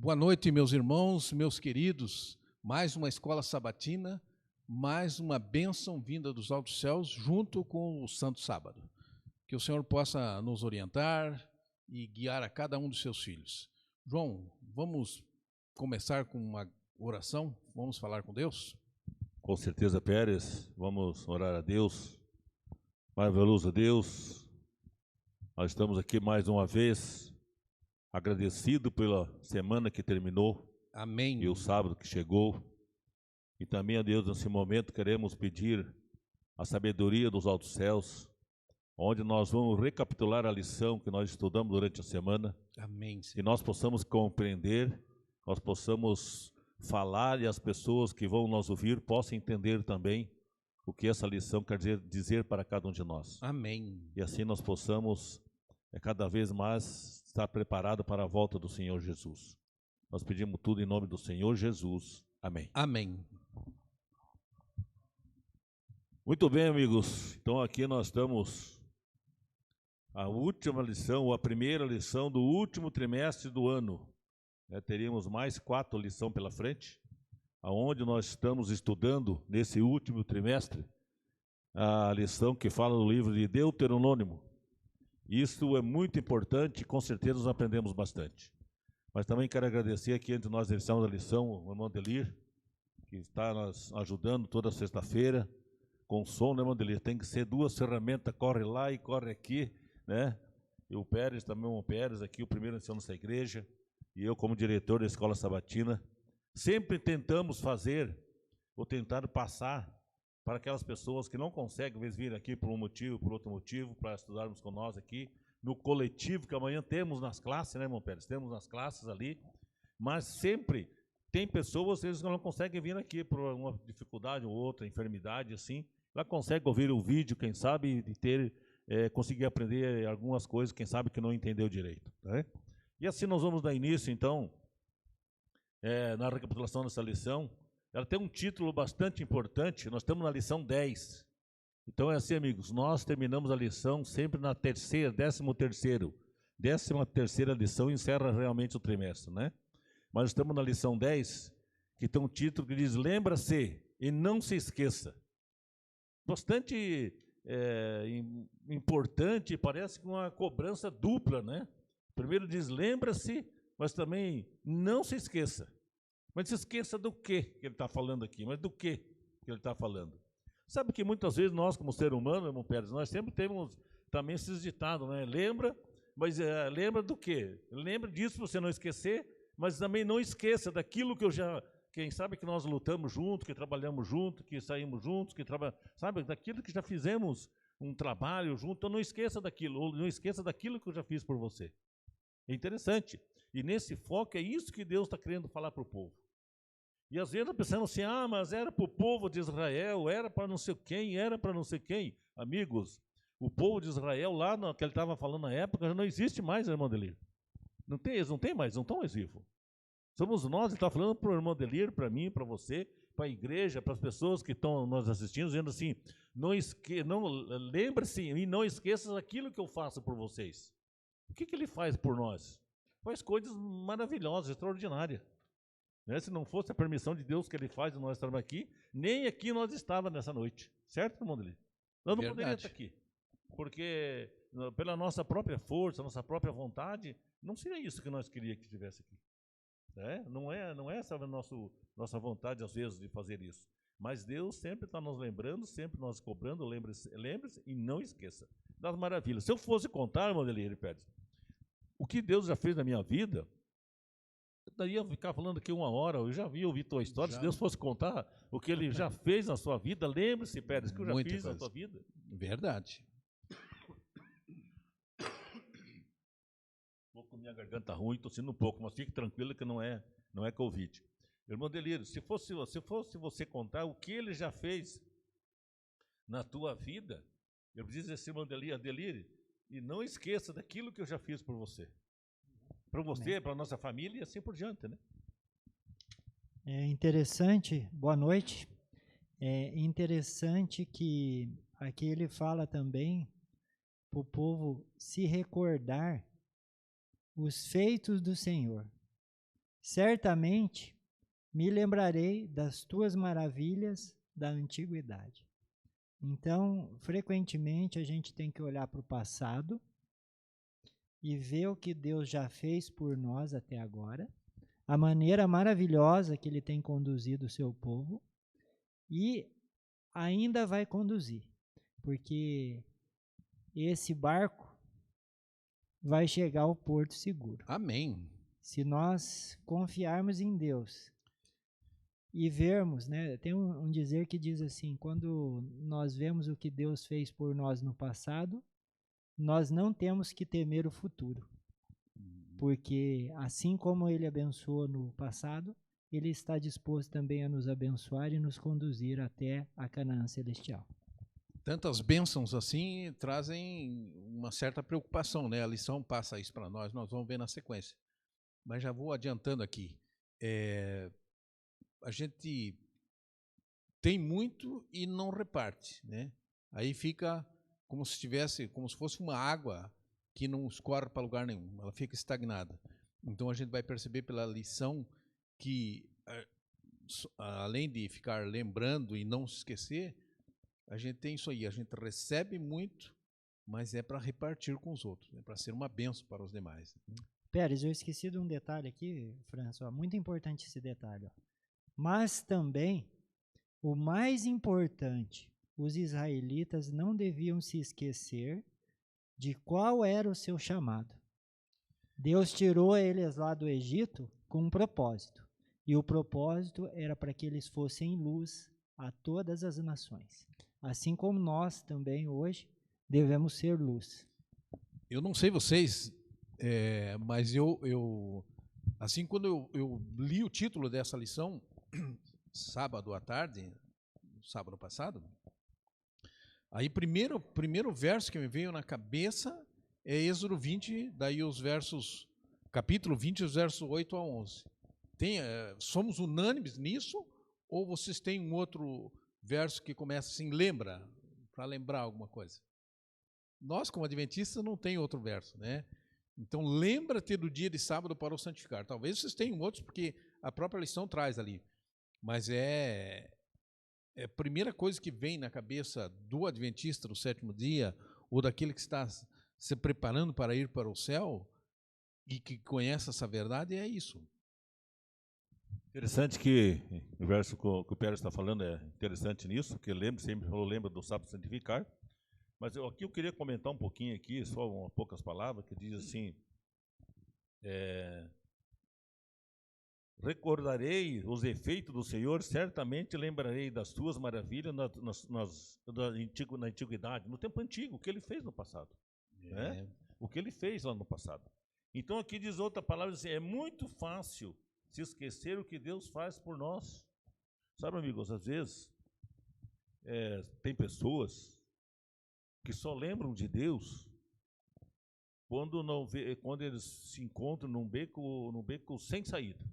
Boa noite, meus irmãos, meus queridos. Mais uma escola sabatina, mais uma bênção vinda dos altos céus, junto com o Santo Sábado. Que o Senhor possa nos orientar e guiar a cada um dos seus filhos. João, vamos começar com uma oração? Vamos falar com Deus? Com certeza, Pérez. Vamos orar a Deus. Maravilhoso Deus, nós estamos aqui mais uma vez, agradecido pela semana que terminou. Amém. E o sábado que chegou. E também, a Deus, nesse momento queremos pedir a sabedoria dos altos céus, onde nós vamos recapitular a lição que nós estudamos durante a semana. Amém, Senhor. Que nós possamos compreender, nós possamos falar e as pessoas que vão nos ouvir possam entender também o que essa lição quer dizer para cada um de nós. Amém. E assim nós possamos cada vez mais estar preparados para a volta do Senhor Jesus. Nós pedimos tudo em nome do Senhor Jesus. Amém. Amém. Muito bem, amigos. Então aqui nós estamos a última lição, ou a primeira lição do último trimestre do ano. Teríamos mais 4 lições pela frente, aonde nós estamos estudando nesse último trimestre a lição que fala do livro de Deuteronômio. Isso é muito importante, com certeza nós aprendemos bastante. Mas também quero agradecer aqui, antes de nós iniciarmos a lição, o irmão Delir, que está nos ajudando toda sexta-feira com som, né, irmão Delir? Tem que ser 2 ferramentas, corre lá e corre aqui, né? E o Pérez também, o irmão Pérez, aqui, o primeiro ancião dessa igreja, e eu como diretor da Escola Sabatina, sempre tentamos fazer, ou tentar passar para aquelas pessoas que não conseguem, às vezes, vir aqui por um motivo, por outro motivo, para estudarmos com nós aqui, no coletivo, que amanhã temos nas classes, né, irmão Pérez? Temos nas classes ali, mas sempre tem pessoas, eles não conseguem vir aqui por uma dificuldade ou outra, enfermidade, assim, ela consegue ouvir o vídeo, quem sabe, e ter, conseguir aprender algumas coisas, quem sabe que não entendeu direito, né? E assim nós vamos dar início, então, na recapitulação dessa lição. Ela tem um título bastante importante, nós estamos na lição 10. Então é assim, amigos, nós terminamos a lição sempre na 13ª lição, encerra realmente o trimestre, né? Mas estamos na lição 10, que tem um título que diz, lembra-se e não se esqueça. Bastante importante, parece com uma cobrança dupla, né? Primeiro diz, lembra-se, mas também não se esqueça. Mas se esqueça do que ele está falando aqui, mas do que ele está falando. Sabe que muitas vezes nós, como ser humano, irmão Pérez, nós sempre temos também esses ditados, né? Lembra, mas lembra do quê? Lembra disso para você não esquecer, mas também não esqueça daquilo que eu já, quem sabe que nós lutamos juntos, que trabalhamos juntos, que saímos juntos, sabe, daquilo que já fizemos um trabalho junto, então não esqueça daquilo, ou não esqueça daquilo que eu já fiz por você. É interessante. E nesse foco é isso que Deus está querendo falar para o povo. E às vezes pensamos assim, mas era para o povo de Israel, era para não sei quem, era para não sei quem. Amigos, o povo de Israel lá, que ele estava falando na época, já não existe mais, irmão Delir. Eles não tem mais, não estão mais vivos. Somos nós, ele está falando para o irmão Delir, para mim, para você, para a igreja, para as pessoas que estão nos assistindo, dizendo assim, lembre-se e não esqueça aquilo que eu faço por vocês. O que ele faz por nós? Faz coisas maravilhosas, extraordinárias. Né? Se não fosse a permissão de Deus que ele faz e nós estamos aqui, nem aqui nós estávamos nessa noite. Certo, irmão Delir? Nós não poderíamos estar aqui. Porque pela nossa própria força, nossa própria vontade, não seria isso que nós queríamos que estivesse aqui. Né? Não é essa a nossa vontade, às vezes, de fazer isso. Mas Deus sempre está nos lembrando, sempre nos cobrando, lembre-se e não esqueça das maravilhas. Se eu fosse contar, irmão Delir, Pérez, o que Deus já fez na minha vida, eu daria ficar falando aqui 1 hora, eu já ouvi tua história, se Deus fosse contar o que Ele já fez na sua vida, lembre-se, Pérez, que eu já fiz na tua vida. Verdade. Estou com minha garganta ruim, tossindo um pouco, mas fique tranquilo que não é Covid. Irmão Delírio, se fosse você contar o que Ele já fez na tua vida, eu preciso dizer assim, irmão Delírio, e não esqueça daquilo que eu já fiz por você. Para você, para a nossa família e assim por diante, né? É interessante, boa noite. É interessante que aqui ele fala também para o povo se recordar os feitos do Senhor. certamente me lembrarei das tuas maravilhas da antiguidade. Então, frequentemente, a gente tem que olhar para o passado e ver o que Deus já fez por nós até agora, a maneira maravilhosa que Ele tem conduzido o seu povo e ainda vai conduzir, porque esse barco vai chegar ao porto seguro. Amém. Se nós confiarmos em Deus e vermos, né, tem um dizer que diz assim, quando nós vemos o que Deus fez por nós no passado, nós não temos que temer o futuro, porque assim como Ele abençoou no passado, Ele está disposto também a nos abençoar e nos conduzir até a Canaã celestial. Tantas bênçãos assim trazem uma certa preocupação, né? A lição passa isso para nós vamos ver na sequência. Mas já vou adiantando aqui. A gente tem muito e não reparte, né? Aí fica como se fosse uma água que não escorre para lugar nenhum, ela fica estagnada. Então a gente vai perceber pela lição que, além de ficar lembrando e não se esquecer, a gente tem isso aí, a gente recebe muito, mas é para repartir com os outros, é para ser uma bênção para os demais. Pérez, eu esqueci de um detalhe aqui, François, muito importante esse detalhe. Ó. Mas também, o mais importante, os israelitas não deviam se esquecer de qual era o seu chamado. Deus tirou eles lá do Egito com um propósito, e o propósito era para que eles fossem luz a todas as nações. Assim como nós também hoje devemos ser luz. Eu não sei vocês, mas eu assim, quando eu li o título dessa lição, sábado à tarde, sábado passado, aí primeiro verso que me veio na cabeça é Êxodo 20, daí os versos, capítulo 20, os versos 8 a 11. Somos unânimes nisso, ou vocês têm um outro verso que começa assim, lembra, para lembrar alguma coisa? Nós, como adventistas, não tem outro verso, né? Então, lembra-te do dia de sábado para o santificar. Talvez vocês tenham outros, porque a própria lição traz ali. Mas é a primeira coisa que vem na cabeça do adventista do sétimo dia, ou daquele que está se preparando para ir para o céu, e que conhece essa verdade, é isso. Interessante que o verso que o Pérez está falando é interessante nisso, porque sempre lembra do sábado santificar. Mas aqui eu queria comentar um pouquinho aqui, só poucas palavras, que diz assim, recordarei os efeitos do Senhor, certamente lembrarei das tuas maravilhas na antiguidade, no tempo antigo, o que ele fez no passado. Né? O que ele fez lá no passado. Então aqui diz outra palavra, assim, é muito fácil se esquecer o que Deus faz por nós. Sabe, amigos, às vezes tem pessoas que só lembram de Deus quando eles se encontram num beco sem saída.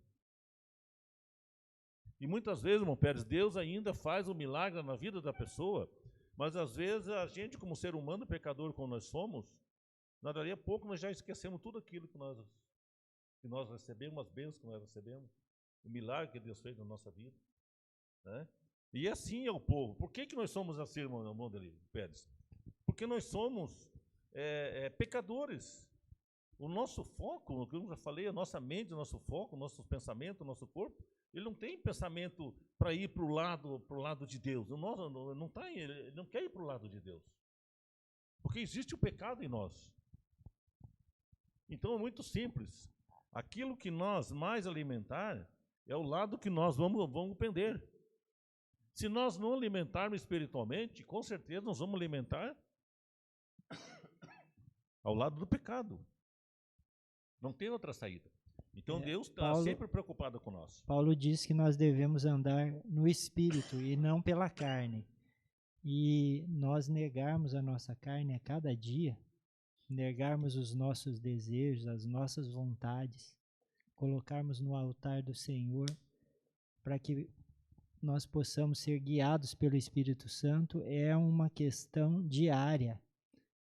E muitas vezes, irmão Pérez, Deus ainda faz um milagre na vida da pessoa, mas às vezes a gente, como ser humano pecador como nós somos, daí a pouco nós já esquecemos tudo aquilo que nós recebemos, as bênçãos que nós recebemos, o milagre que Deus fez na nossa vida. Né? E assim é o povo. Por que nós somos assim, irmão Pérez? Porque nós somos pecadores. O nosso foco, o que eu já falei, a nossa mente, o nosso foco, o nosso pensamento, o nosso corpo, ele não tem pensamento para ir para o lado de Deus. Ele não quer ir para o lado de Deus. Porque existe o pecado em nós. Então é muito simples. Aquilo que nós mais alimentar é o lado que nós vamos pender. Se nós não alimentarmos espiritualmente, com certeza nós vamos alimentar ao lado do pecado. Não tem outra saída. Então Deus está sempre preocupado com nós. Paulo diz que nós devemos andar no Espírito e não pela carne. E nós negarmos a nossa carne a cada dia, negarmos os nossos desejos, as nossas vontades, colocarmos no altar do Senhor, para que nós possamos ser guiados pelo Espírito Santo, é uma questão diária.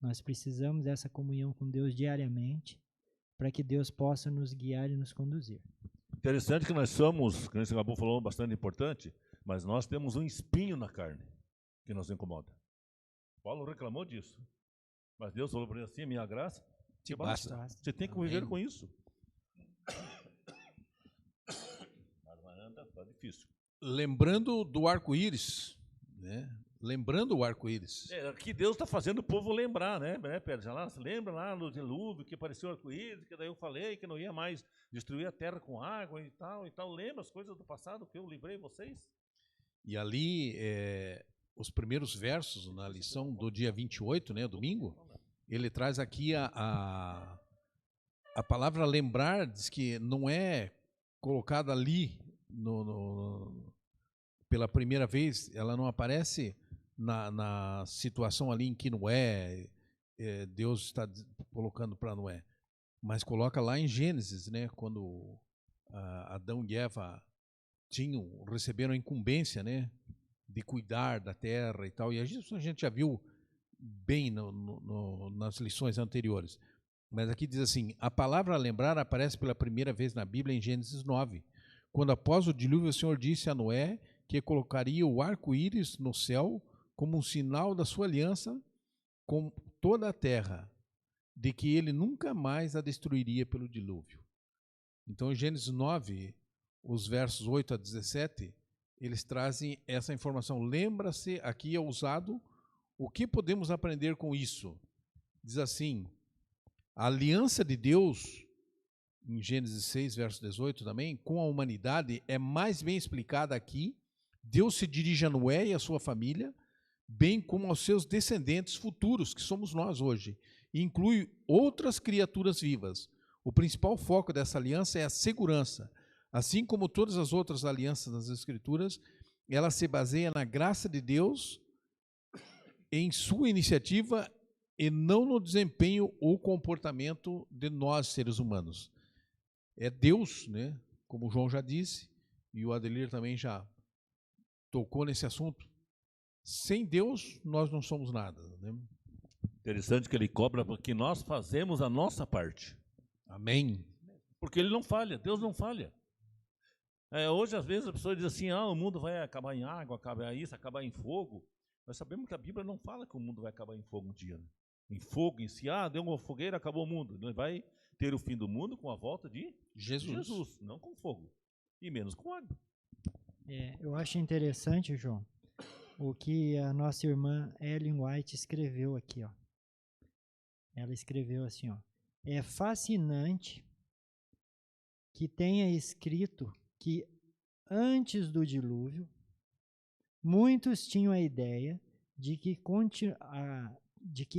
Nós precisamos dessa comunhão com Deus diariamente, para que Deus possa nos guiar e nos conduzir. Interessante que nós somos, que você acabou falando bastante importante, mas nós temos um espinho na carne que nos incomoda. Paulo reclamou disso. Mas Deus falou para ele assim, minha graça te basta. Você tem que conviver com isso. Tá difícil. Lembrando do arco-íris, né? Lembrando o arco-íris. Aqui Deus está fazendo o povo lembrar, né, Pedro? Lembra lá no dilúvio que apareceu o arco-íris, que daí eu falei que não ia mais destruir a terra com água e tal. Lembra as coisas do passado que eu livrei vocês? E ali, os primeiros versos na lição do dia 28, né, domingo, ele traz aqui a palavra lembrar, diz que não é colocada ali pela primeira vez, ela não aparece na situação ali em que Noé, Deus está colocando para Noé, mas coloca lá em Gênesis, né, quando Adão e Eva receberam a incumbência, né, de cuidar da terra e tal, e a gente já viu bem nas lições anteriores. Mas aqui diz assim, a palavra lembrar aparece pela primeira vez na Bíblia em Gênesis 9, quando após o dilúvio o Senhor disse a Noé que colocaria o arco-íris no céu como um sinal da sua aliança com toda a terra, de que ele nunca mais a destruiria pelo dilúvio. Então, em Gênesis 9, os versos 8 a 17, eles trazem essa informação. Lembra-se, aqui é usado, o que podemos aprender com isso? Diz assim, a aliança de Deus, em Gênesis 6, verso 18 também, com a humanidade, é mais bem explicada aqui. Deus se dirige a Noé e a sua família, bem como aos seus descendentes futuros, que somos nós hoje, e inclui outras criaturas vivas. O principal foco dessa aliança é a segurança. Assim como todas as outras alianças das Escrituras, ela se baseia na graça de Deus, em sua iniciativa e não no desempenho ou comportamento de nós, seres humanos. É Deus, né? Como o João já disse, e o Adelir também já tocou nesse assunto. Sem Deus, nós não somos nada. Né? Interessante que ele cobra porque nós fazemos a nossa parte. Amém. Porque ele não falha, Deus não falha. Hoje, às vezes, a pessoa diz assim, o mundo vai acabar em água, acabar isso, acabar em fogo. Nós sabemos que a Bíblia não fala que o mundo vai acabar em fogo um dia. Né? Em fogo, em si, deu uma fogueira, acabou o mundo. Ele vai ter o fim do mundo com a volta de Jesus, não com fogo. E menos com água. Eu acho interessante, João, o que a nossa irmã Ellen White escreveu aqui. Ó. Ela escreveu assim, ó, é fascinante que tenha escrito que antes do dilúvio, muitos tinham a ideia de que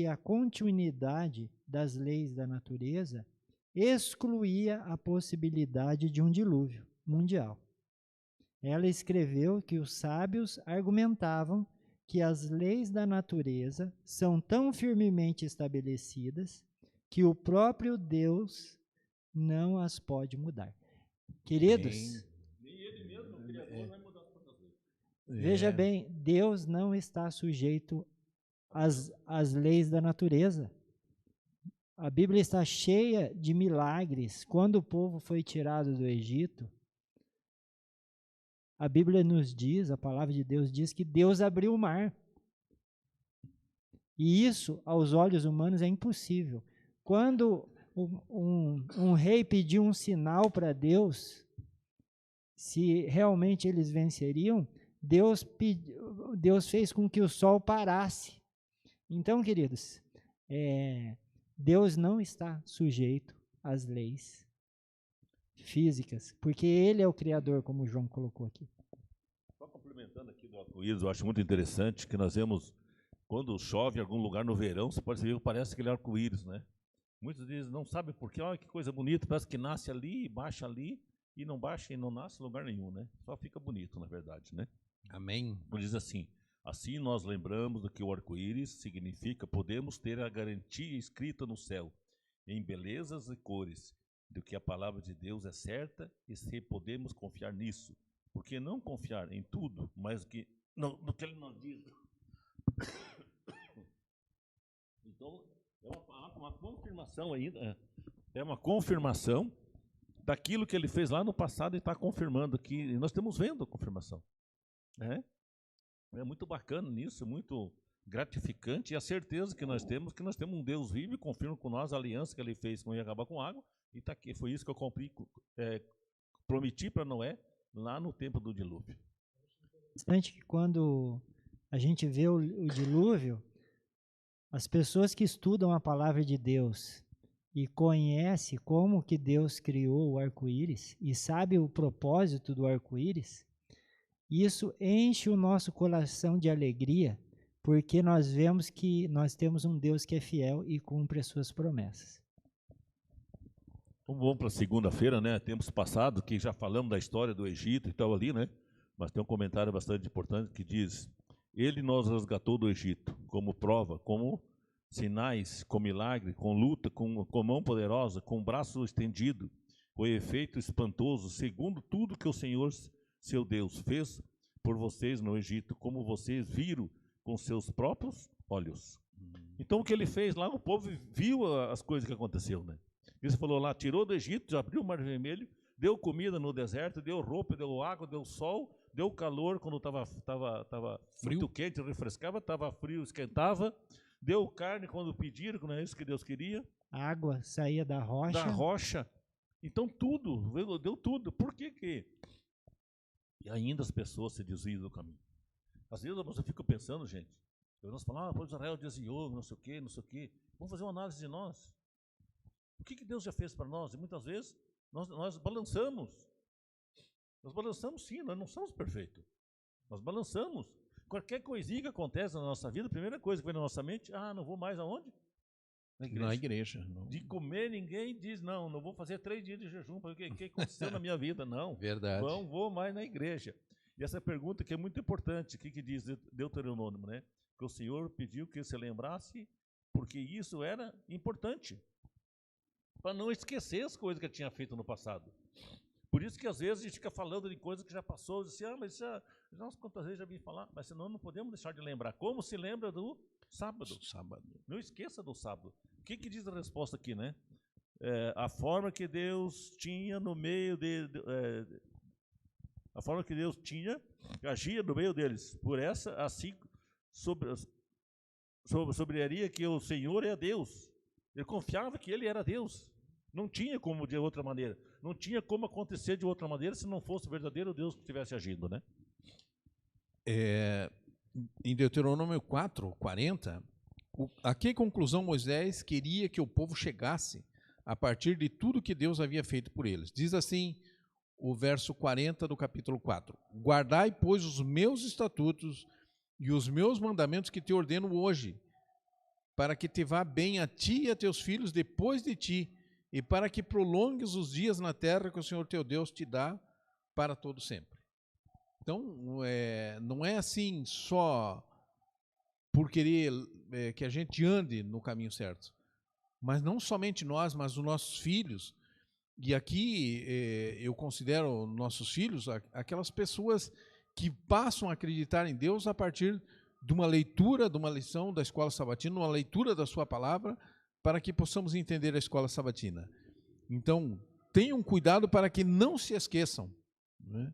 a continuidade das leis da natureza excluía a possibilidade de um dilúvio mundial. Ela escreveu que os sábios argumentavam que as leis da natureza são tão firmemente estabelecidas que o próprio Deus não as pode mudar. Queridos, veja bem, Deus não está sujeito às leis da natureza. A Bíblia está cheia de milagres. Quando o povo foi tirado do Egito, a Bíblia nos diz, a palavra de Deus diz que Deus abriu o mar. E isso, aos olhos humanos, é impossível. Quando um rei pediu um sinal para Deus, se realmente eles venceriam, Deus fez com que o sol parasse. Então, queridos, Deus não está sujeito às leis físicas, porque Ele é o Criador, como o João colocou aqui. Só complementando aqui do arco-íris, eu acho muito interessante que nós vemos, quando chove em algum lugar no verão, você pode ver que parece aquele arco-íris, né? Muitos deles não sabem por quê, olha que coisa bonita, parece que nasce ali, baixa ali, e não baixa e não nasce em lugar nenhum, né? Só fica bonito, na verdade, né? Amém. Ele diz assim, assim nós lembramos do que o arco-íris significa, podemos ter a garantia escrita no céu, em belezas e cores, do que a palavra de Deus é certa e se podemos confiar nisso. Porque não confiar em tudo, mas do que ele nos diz. Então, é uma confirmação ainda, é uma confirmação daquilo que ele fez lá no passado e está confirmando aqui. E nós estamos vendo a confirmação. É muito bacana nisso, muito gratificante, e a certeza que nós temos um Deus vivo e confirma com nós a aliança que ele fez com ia acabar com água, e está aqui. Foi isso que eu prometi para Noé lá no tempo do dilúvio. Interessante que quando a gente vê o dilúvio, as pessoas que estudam a palavra de Deus e conhecem como que Deus criou o arco-íris e sabe o propósito do arco-íris, isso enche o nosso coração de alegria, porque nós vemos que nós temos um Deus que é fiel e cumpre as suas promessas. Vamos para segunda-feira, né? Tempos passados, que já falamos da história do Egito e tal ali, né? Mas tem um comentário bastante importante que diz: ele nos resgatou do Egito como prova, como sinais, com milagre, com luta, com mão poderosa, com braço estendido, com efeito espantoso, segundo tudo que o Senhor, seu Deus, fez por vocês no Egito, como vocês viram com seus próprios olhos. Então o que ele fez lá, o povo viu as coisas que aconteceram, né? Ele falou lá, tirou do Egito, abriu o Mar Vermelho, deu comida no deserto, deu roupa, deu água, deu sol, deu calor quando estava muito quente, refrescava, estava frio, esquentava, deu carne quando pediram, que não é isso que Deus queria. A água saía da rocha. Da rocha. Então tudo, deu tudo. Por que que? E ainda as pessoas se desviam do caminho. Às vezes eu fico pensando, gente, nós falamos, pois Israel desviou, não sei o quê, não sei o quê. Vamos fazer uma análise de nós. O que Deus já fez para nós? E muitas vezes nós balançamos. Nós balançamos sim, nós não somos perfeitos. Nós balançamos. Qualquer coisinha que acontece na nossa vida, a primeira coisa que vem na nossa mente, não vou mais aonde? Na igreja. Não. De comer, ninguém diz, não vou fazer 3 dias de jejum, porque o que aconteceu na minha vida? Não. Verdade. Não vou mais na igreja. E essa pergunta que é muito importante, o que diz Deuteronômio, né? Que o Senhor pediu que se lembrasse, porque isso era importante, para não esquecer as coisas que ele tinha feito no passado. Por isso que às vezes a gente fica falando de coisas que já passou, diz assim, mas nossa, quantas vezes já vim falar, mas senão não podemos deixar de lembrar. Como se lembra do sábado? Não esqueça do sábado. O que diz a resposta aqui, né? A forma que Deus tinha no meio a forma que Deus tinha, agia no meio deles. Por essa, assim, sobraria que o Senhor é Deus. Ele confiava que ele era Deus. Não tinha como de outra maneira. Não tinha como acontecer de outra maneira se não fosse o verdadeiro Deus que estivesse agindo, né? Em Deuteronômio 4:40, a que conclusão Moisés queria que o povo chegasse a partir de tudo que Deus havia feito por eles? Diz assim o verso 40 do capítulo 4. Guardai, pois, os meus estatutos e os meus mandamentos que te ordeno hoje, para que te vá bem a ti e a teus filhos depois de ti, e para que prolongues os dias na terra que o Senhor teu Deus te dá para todo sempre. Então, não é assim só por querer que a gente ande no caminho certo, mas não somente nós, mas os nossos filhos. E aqui eu considero nossos filhos aquelas pessoas que passam a acreditar em Deus a partir de uma leitura, de uma lição da escola sabatina, uma leitura da sua palavra, para que possamos entender a escola sabatina. Então, tenham cuidado para que não se esqueçam, né?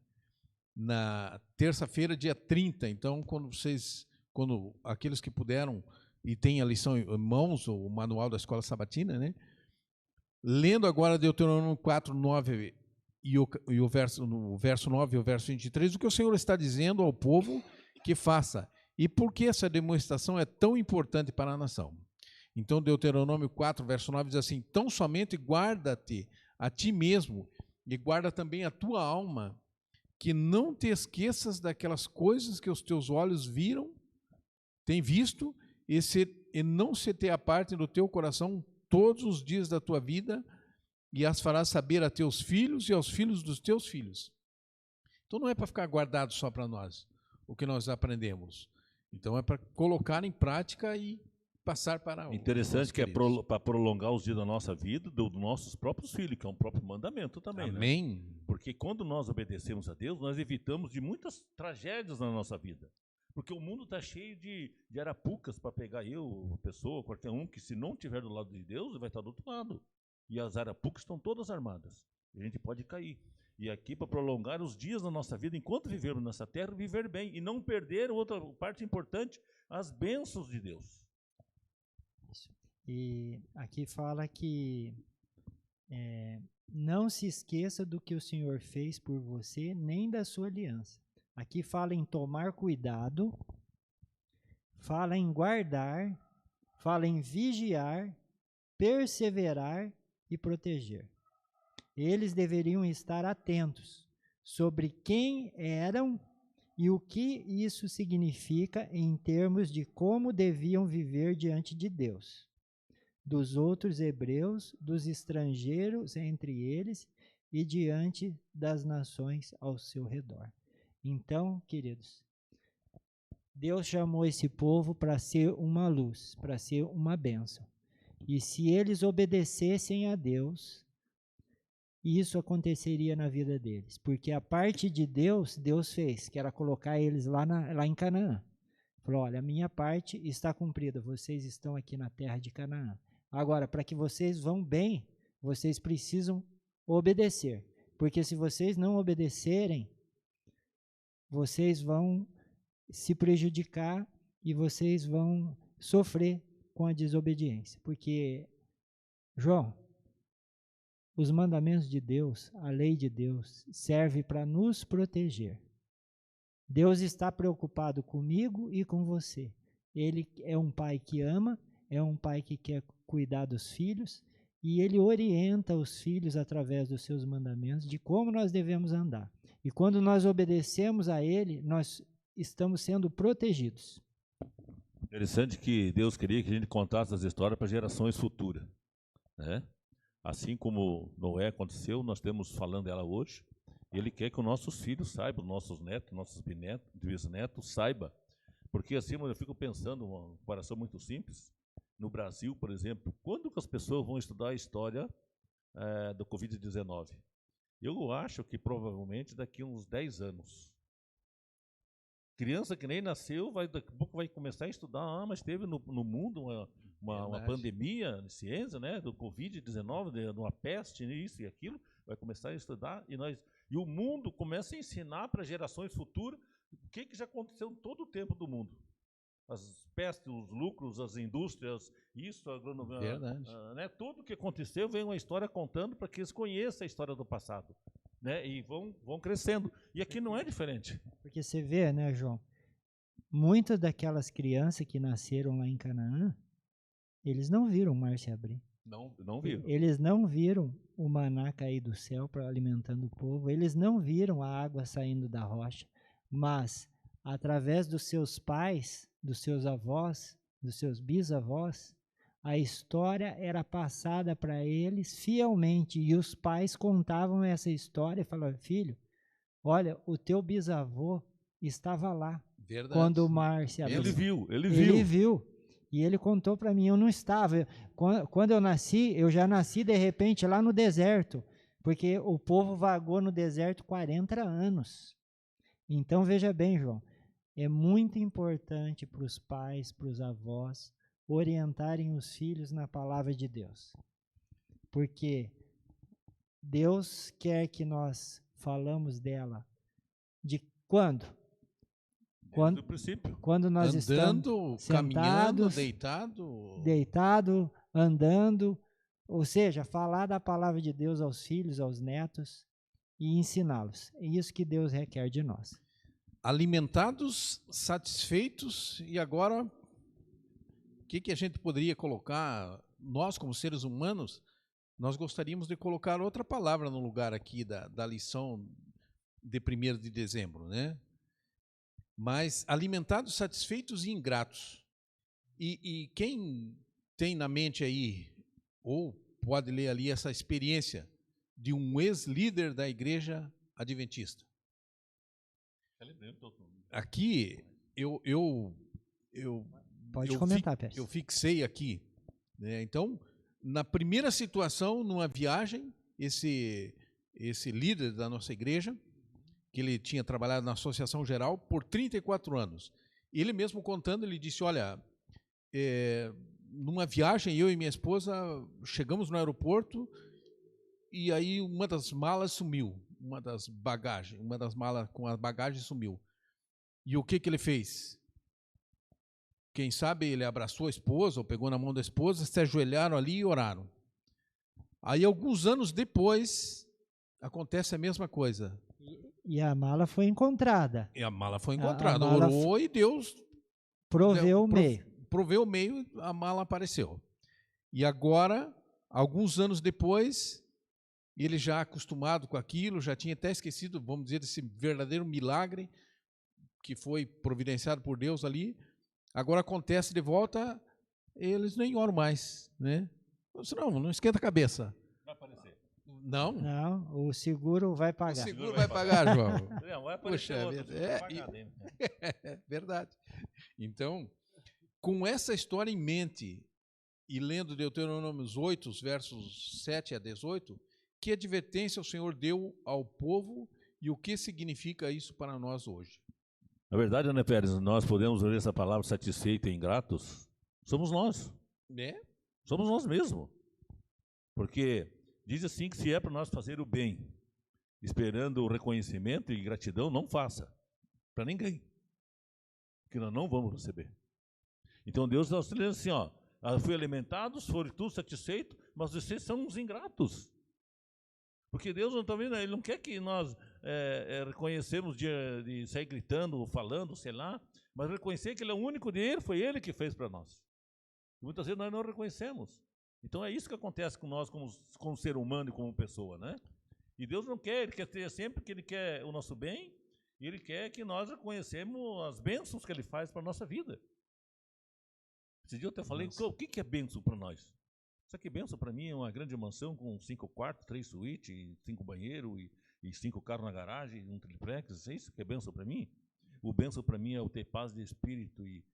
Na terça-feira, dia 30, então, quando aqueles que puderam e têm a lição em mãos, o manual da escola sabatina, né? Lendo agora Deuteronômio 4, 9 e o verso 9 e o verso 23, o que o Senhor está dizendo ao povo que faça. E por que essa demonstração é tão importante para a nação? Então, Deuteronômio 4, verso 9 diz assim: tão somente guarda-te a ti mesmo e guarda também a tua alma, que não te esqueças daquelas coisas que os teus olhos têm visto, e não se te apartem do teu coração todos os dias da tua vida, e as farás saber a teus filhos e aos filhos dos teus filhos. Então não é para ficar guardado só para nós, o que nós aprendemos. Então é para colocar em prática e passar para o interessante que é para prolongar os dias da nossa vida, dos nossos próprios filhos, que é um próprio mandamento também. Amém. Né? Porque quando nós obedecemos a Deus, nós evitamos de muitas tragédias na nossa vida. Porque o mundo está cheio de arapucas para pegar uma pessoa, qualquer um, que se não estiver do lado de Deus, vai estar do outro lado. E as arapucas estão todas armadas. a gente pode cair. E aqui, para prolongar os dias da nossa vida, enquanto vivermos nessa terra, viver bem e não perder, outra parte importante, as bênçãos de Deus. E aqui fala que não se esqueça do que o Senhor fez por você, nem da sua aliança. Aqui fala em tomar cuidado, fala em guardar, fala em vigiar, perseverar e proteger. Eles deveriam estar atentos sobre quem eram e o que isso significa em termos de como deviam viver diante de Deus, dos outros hebreus, dos estrangeiros entre eles e diante das nações ao seu redor. Então, queridos, Deus chamou esse povo para ser uma luz, para ser uma bênção. E se eles obedecessem a Deus, isso aconteceria na vida deles. Porque a parte de Deus, Deus fez, que era colocar eles lá em Canaã. Falou, olha, a minha parte está cumprida, vocês estão aqui na terra de Canaã. Agora, para que vocês vão bem, vocês precisam obedecer. Porque se vocês não obedecerem, vocês vão se prejudicar e vocês vão sofrer com a desobediência. Porque, João, os mandamentos de Deus, a lei de Deus, serve para nos proteger. Deus está preocupado comigo e com você. Ele é um pai que ama, é um pai que quer cuidar dos filhos, e ele orienta os filhos através dos seus mandamentos de como nós devemos andar. E quando nós obedecemos a ele, nós estamos sendo protegidos. Interessante que Deus queria que a gente contasse as histórias para gerações futuras, né? Assim como Noé aconteceu, nós estamos falando dela hoje. Ele quer que os nossos filhos saibam, nossos netos, nossos bisnetos saibam. Porque assim, eu fico pensando, uma comparação muito simples, no Brasil, por exemplo, quando que as pessoas vão estudar a história do Covid-19? Eu acho que provavelmente daqui a uns 10 anos. Criança que nem nasceu, daqui a pouco vai começar a estudar, mas teve no mundo uma pandemia de ciência, né, do Covid-19, de uma peste, isso e aquilo, vai começar a estudar, e o mundo começa a ensinar para gerações futuras o que já aconteceu em todo o tempo do mundo. As pestes, os lucros, as indústrias, isso, a agronomia, né, tudo o que aconteceu, vem uma história contando para que eles conheçam a história do passado. Né, e vão crescendo. E aqui não é diferente. Porque você vê, né, João, muitas daquelas crianças que nasceram lá em Canaã, eles não viram o mar se abrir. Não viram. Eles não viram o maná cair do céu para alimentando o povo. Eles não viram a água saindo da rocha. Mas, através dos seus pais, dos seus avós, dos seus bisavós, a história era passada para eles fielmente, e os pais contavam essa história e falavam, filho, olha, o teu bisavô estava lá. Verdade. Quando o mar se abriu. Ele viu. E ele contou para mim, eu não estava. Quando eu nasci, eu já nasci de repente lá no deserto, porque o povo vagou no deserto 40 anos. Então veja bem, João, é muito importante para os pais, para os avós, orientarem os filhos na palavra de Deus. Porque Deus quer que nós falamos dela. De quando? Desde o princípio. Quando nós estamos sentados, deitado, andando, ou seja, falar da palavra de Deus aos filhos, aos netos e ensiná-los. É isso que Deus requer de nós. Alimentados, satisfeitos, e agora o que a gente poderia colocar? Nós, como seres humanos, nós gostaríamos de colocar outra palavra no lugar aqui da lição de 1º de dezembro, né? Mas alimentados, satisfeitos e ingratos. E quem tem na mente aí, ou pode ler ali essa experiência de um ex-líder da igreja adventista? Aqui, Pode comentar, Pérez. Eu fixei aqui, né? Então, na primeira situação, numa viagem, esse líder da nossa igreja, que ele tinha trabalhado na Associação Geral por 34 anos. Ele mesmo contando, ele disse, olha, numa viagem, eu e minha esposa chegamos no aeroporto e aí uma das malas sumiu, uma das malas com a bagagem sumiu. E o que ele fez? Quem sabe ele abraçou a esposa, ou pegou na mão da esposa, se ajoelharam ali e oraram. Aí, alguns anos depois, acontece a mesma coisa. E a mala foi encontrada. E a mala foi encontrada. mala Orou e Deus Proveu o meio. proveu o meio, a mala apareceu. E agora, alguns anos depois, ele já acostumado com aquilo, já tinha até esquecido, vamos dizer, desse verdadeiro milagre que foi providenciado por Deus ali. Agora acontece de volta, eles nem oram mais, né? Não esquenta a cabeça. Vai aparecer. Não. Não, o seguro vai pagar. O seguro vai pagar, João. Não, vai aparecer Poxa outro, vida, vai pagar dele. É verdade. Então, com essa história em mente, e lendo Deuteronômio 8, versos 7 a 18, que advertência o Senhor deu ao povo e o que significa isso para nós hoje? Na verdade, Ana Pérez, nós podemos ler essa palavra satisfeito e ingratos. Somos nós. Né? Somos nós mesmos. Porque diz assim que se é para nós fazer o bem, esperando o reconhecimento e gratidão, não faça. Para ninguém. Que nós não vamos receber. Então Deus está dizendo assim, ó, fui alimentados, foram tudo satisfeitos, mas vocês são uns ingratos. Porque Deus não está vendo, Ele não quer que nós reconhecemos de sair gritando, falando, sei lá, mas reconhecer que Ele é o único dele, foi Ele que fez para nós. E muitas vezes nós não reconhecemos. Então é isso que acontece com nós como ser humano e como pessoa, né? E Deus não quer, Ele quer ter sempre que Ele quer o nosso bem, e Ele quer que nós reconhecemos as bênçãos que Ele faz para a nossa vida. Esse dia eu até falei, o que é bênção para nós? Isso aqui, bênção para mim, é uma grande mansão com 5 quartos, 3 suítes, 5 banheiros e 5 carros na garagem, um triplex. É isso que é bênção para mim? O bênção para mim é eu ter paz de espírito e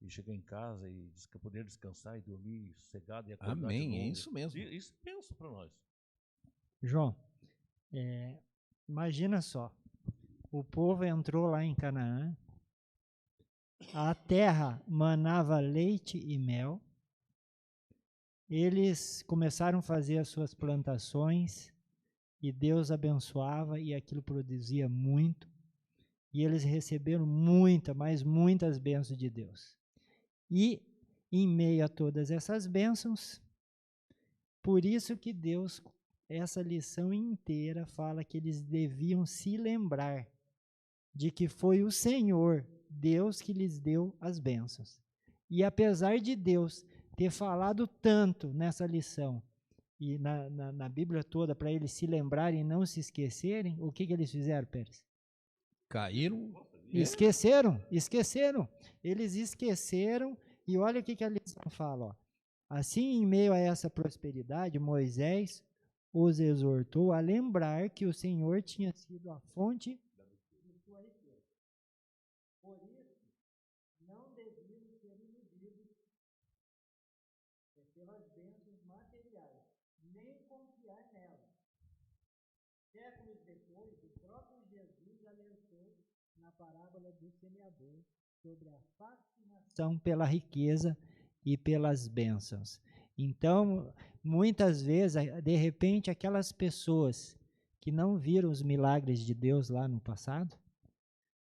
chegar em casa e poder descansar e dormir sossegado e acordar de novo. Amém, é isso mesmo. Isso é bênção para nós. João, imagina só, o povo entrou lá em Canaã, a terra manava leite e mel, eles começaram a fazer as suas plantações e Deus abençoava e aquilo produzia muito, e eles receberam muitas bênçãos de Deus. E em meio a todas essas bênçãos, por isso que Deus, essa lição inteira fala que eles deviam se lembrar de que foi o Senhor, Deus, que lhes deu as bênçãos. E apesar de Deus ter falado tanto nessa lição, e na Bíblia toda, para eles se lembrarem e não se esquecerem, o que eles fizeram, Pérez? Caíram. Esqueceram. Eles esqueceram, e olha o que a lição fala. Ó. Assim, em meio a essa prosperidade, Moisés os exortou a lembrar que o Senhor tinha sido a fonte de sua riqueza. Por isso, não deviam ser iludidos pelas bênçãos materiais, nem confiar nelas. Séculos depois, o próprio Jesus alertou na parábola do semeador sobre a fascinação pela riqueza e pelas bênçãos. Então, muitas vezes, de repente, aquelas pessoas que não viram os milagres de Deus lá no passado,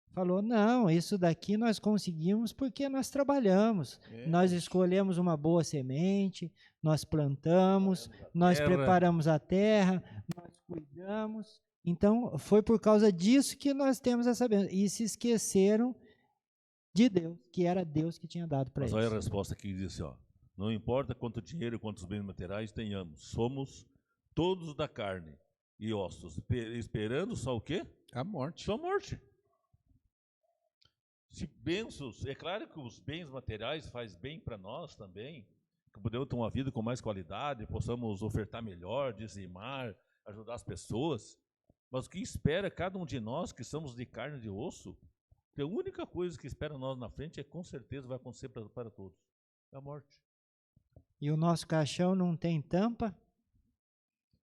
falou, não, isso daqui nós conseguimos porque nós trabalhamos, nós escolhemos uma boa semente, nós plantamos, nós preparamos a terra, nós cuidamos. Então, foi por causa disso que nós temos essa bênção. E se esqueceram de Deus, que era Deus que tinha dado para eles. Mas olha a resposta que diz assim, ó, não importa quanto dinheiro e quantos bens materiais tenhamos, somos todos da carne e ossos, esperando só o quê? A morte. Só a morte. Se bênçãos, é claro que os bens materiais faz bem para nós também, que podemos ter uma vida com mais qualidade, possamos ofertar melhor, dizimar, ajudar as pessoas, mas o que espera cada um de nós que somos de carne e de osso, que a única coisa que espera nós na frente é com certeza vai acontecer para todos, é a morte. E o nosso caixão não tem tampa,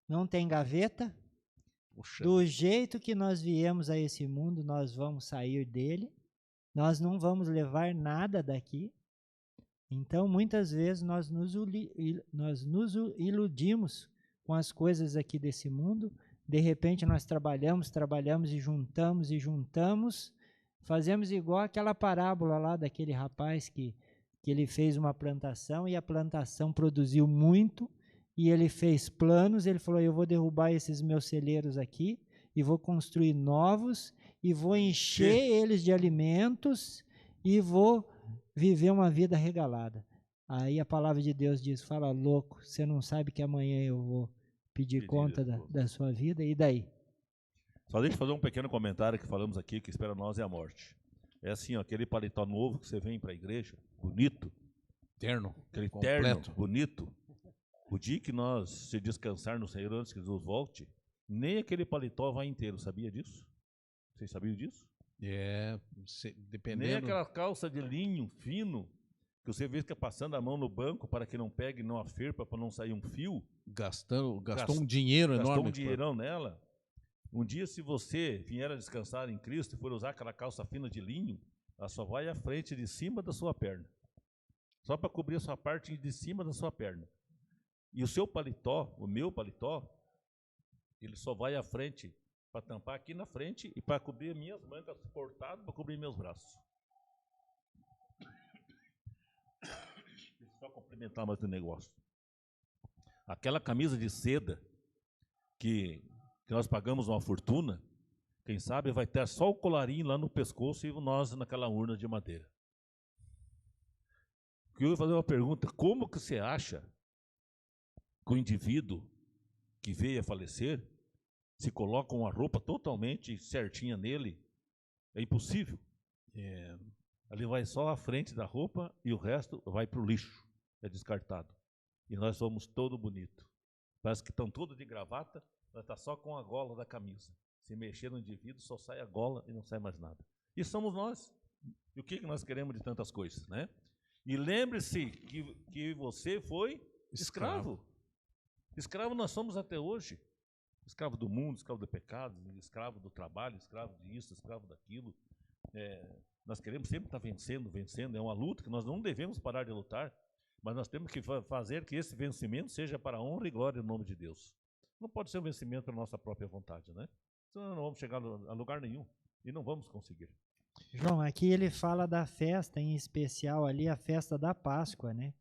não tem gaveta. Puxa. Do jeito que nós viemos a esse mundo, nós vamos sair dele. Nós não vamos levar nada daqui. Então, muitas vezes, nós nos iludimos com as coisas aqui desse mundo. De repente nós trabalhamos e juntamos, fazemos igual aquela parábola lá daquele rapaz que ele fez uma plantação e a plantação produziu muito, e ele fez planos, ele falou, eu vou derrubar esses meus celeiros aqui e vou construir novos e vou encher eles de alimentos e vou viver uma vida regalada. Aí a palavra de Deus diz, fala, louco, você não sabe que amanhã eu vou pedir conta da sua vida, e daí? Só deixa eu fazer um pequeno comentário que falamos aqui, que espera nós é a morte. É assim, ó, aquele paletó novo que você vem para a igreja, bonito, terno, aquele completo, terno bonito, o dia que nós se descansar no Senhor antes que Jesus volte, nem aquele paletó vai inteiro, sabia disso? Vocês sabiam disso? Dependendo... Nem aquela calça de linho fino, que você fica passando a mão no banco para que não pegue, não aferpa, para não sair um fio. Gastou um dinheiro enorme. Gastou um dinheirão nela. Um dia, se você vier a descansar em Cristo e for usar aquela calça fina de linho, ela só vai à frente de cima da sua perna. Só para cobrir a sua parte de cima da sua perna. E o seu paletó, o meu paletó, ele só vai à frente para tampar aqui na frente e para cobrir minhas mangas cortadas, para cobrir meus braços. Deixa eu só complementar mais um negócio. Aquela camisa de seda que nós pagamos uma fortuna, quem sabe vai ter só o colarinho lá no pescoço e nós naquela urna de madeira. Eu vou fazer uma pergunta, como que você acha que o indivíduo que veio a falecer se coloca uma roupa totalmente certinha nele? É impossível. Ele vai só à frente da roupa e o resto vai para o lixo, é descartado. E nós somos todo bonito. Parece que estão todos de gravata, nós está só com a gola da camisa. Se mexer no indivíduo, só sai a gola e não sai mais nada. E somos nós. E o que nós queremos de tantas coisas, né? E lembre-se que você foi escravo. Escravo nós somos até hoje. Escravo do mundo, escravo do pecado, escravo do trabalho, escravo disso, escravo daquilo. Nós queremos sempre estar vencendo. É uma luta que nós não devemos parar de lutar, mas nós temos que fazer que esse vencimento seja para a honra e glória do nome de Deus. Não pode ser um vencimento para a nossa própria vontade, né? Senão não vamos chegar a lugar nenhum e não vamos conseguir. João, aqui ele fala da festa, em especial ali, a festa da Páscoa, né?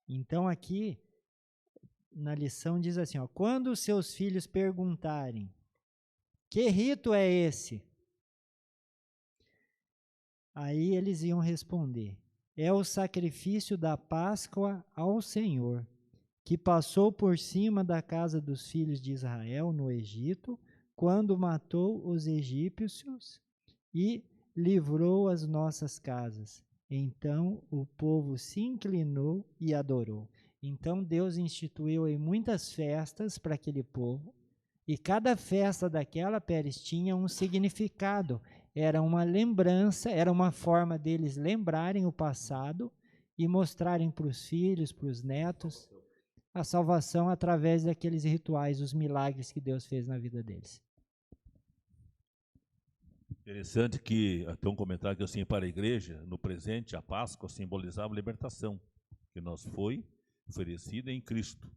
Então aqui, na lição diz assim, ó, quando os seus filhos perguntarem, que rito é esse? Aí eles iam responder, é o sacrifício da Páscoa ao Senhor, que passou por cima da casa dos filhos de Israel no Egito, quando matou os egípcios e livrou as nossas casas. Então o povo se inclinou e adorou. Então Deus instituiu em muitas festas para aquele povo, e cada festa daquela, Pérez, tinha um significado. Era uma lembrança, era uma forma deles lembrarem o passado e mostrarem para os filhos, para os netos, a salvação através daqueles rituais, os milagres que Deus fez na vida deles. Interessante que, até um comentário que assim, para a igreja, no presente, a Páscoa simbolizava a libertação, que nos foi oferecida em Cristo,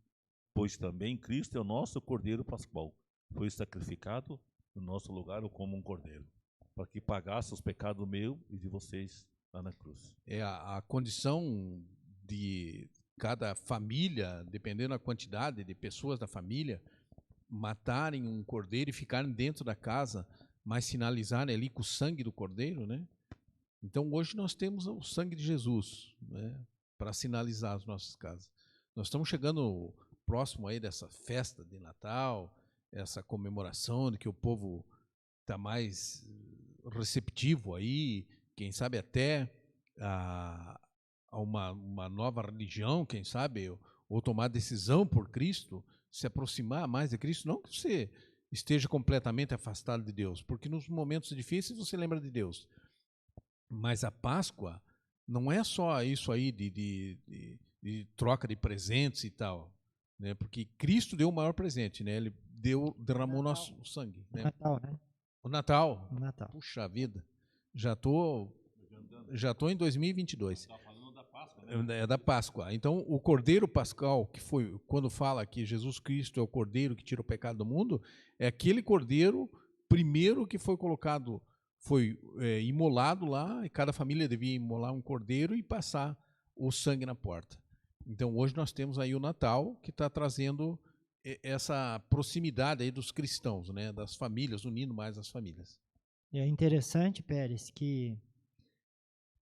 pois também Cristo é o nosso Cordeiro Pascual, foi sacrificado no nosso lugar como um cordeiro, para que pagasse os pecados meu e de vocês lá na cruz. A condição de cada família, dependendo da quantidade de pessoas da família, matarem um cordeiro e ficarem dentro da casa, mas sinalizarem ali com o sangue do cordeiro, né? Então hoje nós temos o sangue de Jesus, né, para sinalizar as nossas casas. Nós estamos chegando próximo aí dessa festa de Natal, essa comemoração de que o povo está mais receptivo aí, quem sabe até a uma nova religião, quem sabe, ou tomar decisão por Cristo, se aproximar mais de Cristo, não que você esteja completamente afastado de Deus, porque nos momentos difíceis você lembra de Deus. Mas a Páscoa não é só isso aí de troca de presentes e tal, né? Porque Cristo deu o maior presente, né? Ele derramou o nosso sangue. Né? Natal, né? O Natal. O Natal. Puxa vida, já tô em 2022. Está falando da Páscoa, É da Páscoa. Então, o Cordeiro Pascal, que foi, quando fala que Jesus Cristo é o Cordeiro que tira o pecado do mundo, é aquele Cordeiro primeiro que foi colocado, foi imolado lá, e cada família devia imolar um Cordeiro e passar o sangue na porta. Então, hoje nós temos aí o Natal, que está trazendo essa proximidade aí dos cristãos, né, das famílias, unindo mais as famílias. É interessante, Pérez, que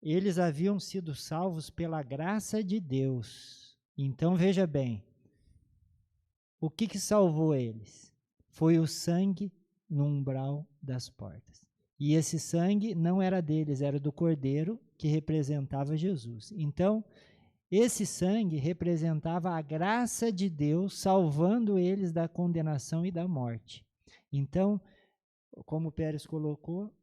eles haviam sido salvos pela graça de Deus. Então, veja bem, o que salvou eles? Foi o sangue no umbral das portas. E esse sangue não era deles, era do Cordeiro, que representava Jesus. Então, esse sangue representava a graça de Deus, salvando eles da condenação e da morte. Então, como o Pérez colocou,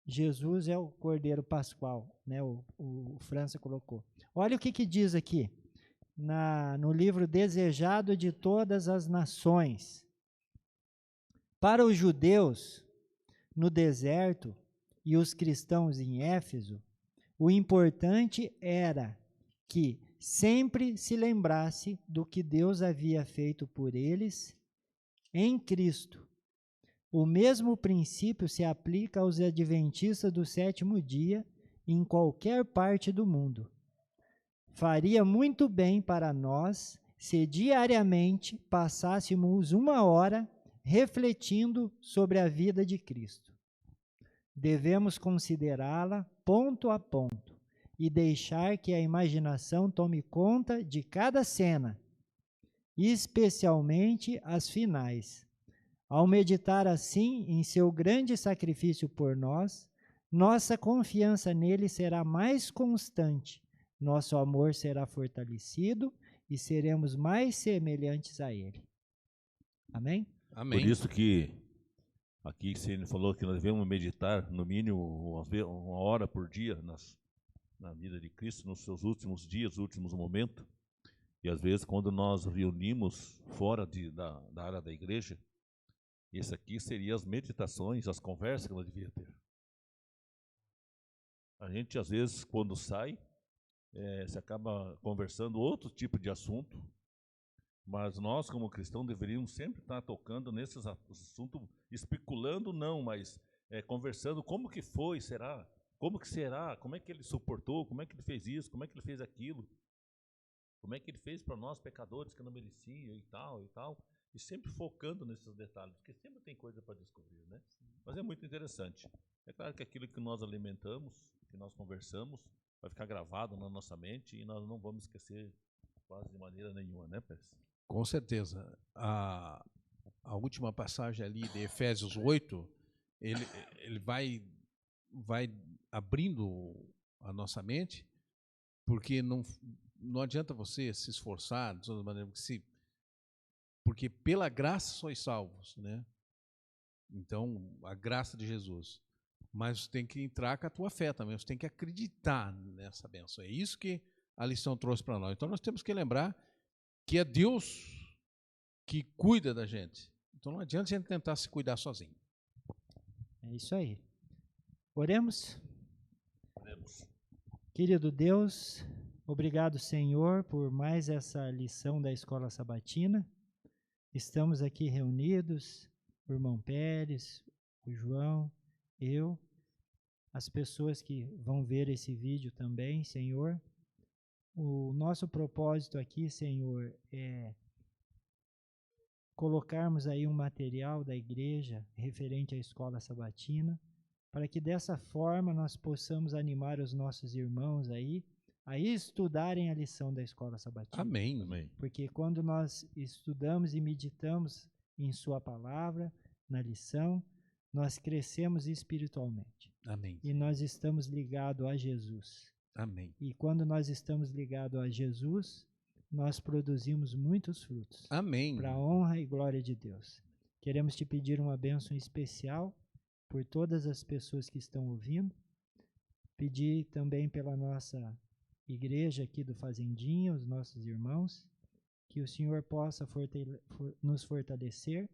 Jesus é o Cordeiro Pascual, né? O França colocou. Olha o que diz aqui, no livro Desejado de Todas as Nações. Para os judeus, no deserto, e os cristãos em Éfeso, o importante era que sempre se lembrasse do que Deus havia feito por eles em Cristo. O mesmo princípio se aplica aos adventistas do sétimo dia em qualquer parte do mundo. Faria muito bem para nós se diariamente passássemos 1 hora refletindo sobre a vida de Cristo. Devemos considerá-la ponto a ponto e deixar que a imaginação tome conta de cada cena, especialmente as finais. Ao meditar assim em seu grande sacrifício por nós, nossa confiança nele será mais constante, nosso amor será fortalecido e seremos mais semelhantes a ele. Amém? Amém. Por isso que aqui você falou que nós devemos meditar no mínimo 1 hora por dia na vida de Cristo, nos seus últimos dias, últimos momentos. E às vezes quando nós reunimos fora da área da igreja, esse aqui seria as meditações, as conversas que nós devíamos ter. A gente às vezes quando sai, se acaba conversando outro tipo de assunto, mas nós como cristãos deveríamos sempre estar tocando nesses assuntos, especulando não, mas conversando como que foi, será? Como que será? Como é que ele suportou? Como é que ele fez isso? Como é que ele fez aquilo? Como é que ele fez para nós pecadores que não mereciam e tal e tal? E sempre focando nesses detalhes, porque sempre tem coisa para descobrir, né? Mas é muito interessante. É claro que aquilo que nós alimentamos, que nós conversamos, vai ficar gravado na nossa mente e nós não vamos esquecer quase de maneira nenhuma, né, Pérez? Com certeza. A última passagem ali de Efésios 8, ele vai abrindo a nossa mente, porque não adianta você se esforçar de toda maneira, porque pela graça sois salvos, né? Então, a graça de Jesus. Mas você tem que entrar com a tua fé também, você tem que acreditar nessa bênção. É isso que a lição trouxe para nós. Então, nós temos que lembrar que é Deus que cuida da gente. Então, não adianta a gente tentar se cuidar sozinho. É isso aí. Oremos. Oremos. Querido Deus, obrigado, Senhor, por mais essa lição da Escola Sabatina. Estamos aqui reunidos, o irmão Pérez, o João, eu, as pessoas que vão ver esse vídeo também, Senhor. O nosso propósito aqui, Senhor, é colocarmos aí um material da igreja referente à Escola Sabatina, para que dessa forma nós possamos animar os nossos irmãos aí a estudarem a lição da Escola Sabatina. Amém. Amém. Porque quando nós estudamos e meditamos em sua palavra, na lição, nós crescemos espiritualmente. Amém. E nós estamos ligados a Jesus. Amém. E quando nós estamos ligados a Jesus, nós produzimos muitos frutos. Amém. Para a honra e glória de Deus. Queremos te pedir uma bênção especial por todas as pessoas que estão ouvindo. Pedir também pela nossa igreja aqui do Fazendinha, os nossos irmãos, que o Senhor possa nos fortalecer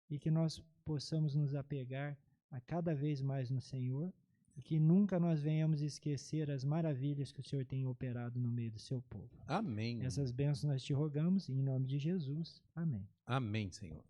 e que nós possamos nos apegar a cada vez mais no Senhor e que nunca nós venhamos esquecer as maravilhas que o Senhor tem operado no meio do seu povo. Amém. Essas bênçãos nós te rogamos, em nome de Jesus. Amém. Amém, Senhor.